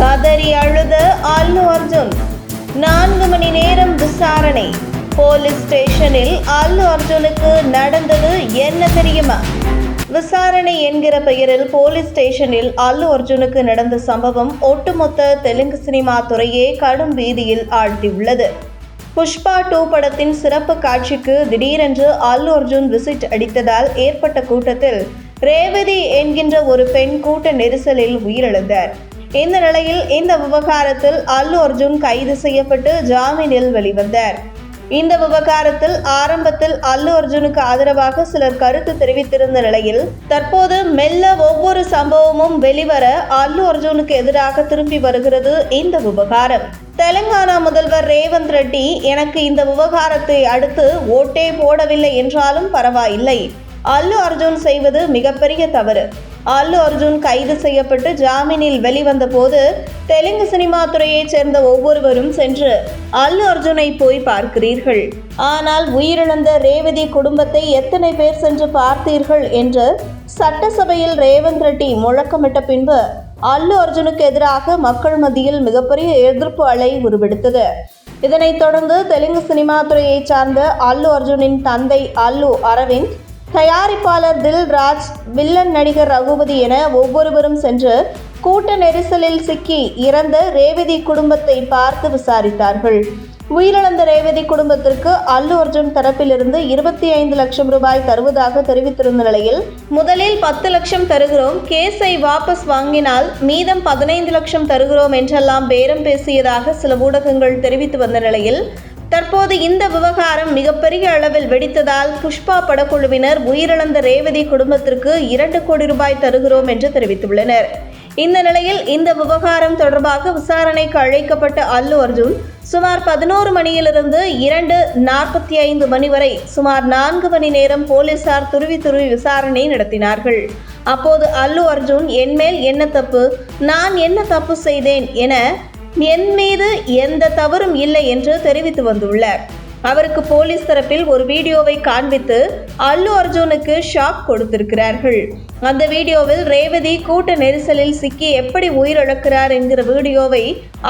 கதறி அழுத அல்லு அர்ஜுன். 4 மணி நேரம் விசாரணை. போலீஸ் ஸ்டேஷனில் அல்லு அர்ஜுனுக்கு நடந்தது என்ன தெரியுமா? விசாரணை என்கிற பெயரில் போலீஸ் ஸ்டேஷனில் அல்லு அர்ஜுனுக்கு நடந்த சம்பவம் ஒட்டுமொத்த தெலுங்கு சினிமா துறையே கடும் பீதியில் ஆழ்த்தியுள்ளது. புஷ்பா 2 படத்தின் சிறப்பு காட்சிக்கு திடீரென்று அல்லு அர்ஜுன் விசிட் அடித்ததால் ஏற்பட்ட கூட்டத்தில் ரேவதி என்கின்ற ஒரு பெண் கூட்ட நெரிசலில் உயிரிழந்தார். இந்த நிலையில் இந்த விவகாரத்தில் அல்லு அர்ஜுன் கைது செய்யப்பட்டு ஜாமீனில் வெளிவந்தார். இந்த விவகாரத்தில் ஆரம்பத்தில் அல்லு அர்ஜுனுக்கு ஆதரவாக சிலர் கருத்து தெரிவித்திருந்த நிலையில் தற்போது மெல்ல ஒவ்வொரு சம்பவமும் வெளிவர அல்லு அர்ஜுனுக்கு எதிராக திரும்பி வருகிறது இந்த விவகாரம். தெலுங்கானா முதல்வர் ரேவந்த் ரெட்டி எனக்கு இந்த விவகாரத்தை அடுத்து ஓட்டே போடவில்லை என்றாலும் பரவாயில்லை, அல்லு அர்ஜுன் செய்வது மிகப்பெரிய தவறு. அல்லு அர்ஜுன் கைது செய்யப்பட்டு ஜாமீனில் வெளிவந்த போது தெலுங்கு சினிமா துறையைச் சேர்ந்த ஒவ்வொருவரும் சென்று அல்லு அர்ஜுனை போய் பார்க்கிறீர்கள், ஆனால் உயிரிழந்த ரேவதி குடும்பத்தை எத்தனை பேர் சென்று பார்த்தீர்கள் என்று சட்டசபையில் ரேவந்த் ரெட்டி முழக்கமிட்ட பின்பு அல்லு அர்ஜுனுக்கு எதிராக மக்கள் மத்தியில் மிகப்பெரிய எதிர்ப்பு அலை உருவெடுத்தது. இதனைத் தொடர்ந்து தெலுங்கு சினிமா துறையைச் சார்ந்த அல்லு அர்ஜுனின் தந்தை அல்லு அரவிந்த், தயாரிப்பாளர் தில் ராஜ், வில்லன் நடிகர் ரகுபதி என ஒவ்வொருவரும் சென்று கூட்ட நெரிசலில் சிக்கி இறந்த ரேவதி குடும்பத்தை பார்த்து விசாரித்தார்கள். உயிரிழந்த ரேவதி குடும்பத்திற்கு அல்லு அர்ஜுன் தரப்பிலிருந்து 25 லட்சம் ரூபாய் தருவதாக தெரிவித்திருந்த நிலையில் முதலில் 10 லட்சம் தருகிறோம், கேஸை வாபஸ் வாங்கினால் மீதம் 15 லட்சம் தருகிறோம் என்றெல்லாம் பேரம் பேசியதாக சில ஊடகங்கள் தெரிவித்து வந்த நிலையில் தற்போது இந்த விவகாரம் மிகப்பெரிய அளவில் வெடித்ததால் புஷ்பா படக்குழுவினர் உயிரிழந்த ரேவதி குடும்பத்திற்கு 2 கோடி ரூபாய் தருகிறோம் என்று தெரிவித்துள்ளனர். இந்த நிலையில் இந்த விவகாரம் தொடர்பாக விசாரணைக்கு அழைக்கப்பட்ட அல்லு அர்ஜுன் சுமார் 11 மணியிலிருந்து 2:45 மணி வரை சுமார் 4 மணி நேரம் போலீசார் துருவி விசாரணை நடத்தினார்கள். அப்போது அல்லு அர்ஜுன் என் மேல் என்ன தப்பு, நான் என்ன தப்பு செய்தேன் என என் மீது எந்த தவறும் இல்லை என்று தெரிவித்து வந்துள்ளார். அவருக்கு போலீஸ் தரப்பில் ஒரு வீடியோவை காண்பித்து அல்லு அர்ஜுனுக்கு ஷாக் கொடுத்திருக்கிறார்கள். அந்த வீடியோவில் ரேவதி கூட்ட நெரிசலில் சிக்கி எப்படி உயிரிழக்கிறார் என்கிற வீடியோவை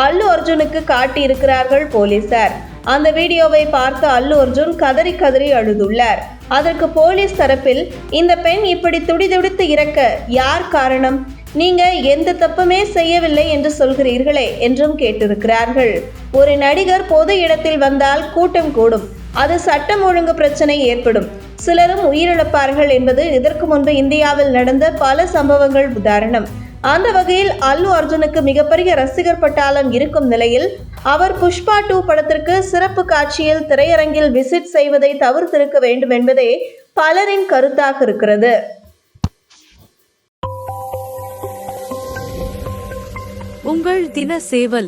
அல்லு அர்ஜுனுக்கு காட்டியிருக்கிறார்கள் போலீசார். அந்த வீடியோவை பார்த்து அல்லு அர்ஜுன் கதறி கதறி அழுதுள்ளார். அதற்கு போலீஸ் தரப்பில் இந்த பெண் இப்படி துடிதுடித்து இறக்க யார் காரணம், நீங்க எந்த தப்புமே செய்யவில்லை என்று சொல்கிறீர்களே என்றும் கேட்டிருக்கிறார்கள். ஒரு நடிகர் பொது இடத்தில் வந்தால் கூட்டம் கூடும், அது சட்டம் ஒழுங்கு பிரச்சனை ஏற்படும், சிலரும் உயிரிழப்பார்கள் என்பது இதற்கு முன்பு இந்தியாவில் நடந்த பல சம்பவங்கள் உதாரணம். அந்த வகையில் அல்லு அர்ஜுனுக்கு மிகப்பெரிய ரசிகர் பட்டாளம் இருக்கும் நிலையில் அவர் புஷ்பா 2 படத்திற்கு சிறப்பு காட்சியில் திரையரங்கில் விசிட் செய்வதை தவிர்த்திருக்க வேண்டும் என்பதே பலரின் கருத்தாக இருக்கிறது. உங்கள் தின சேவல்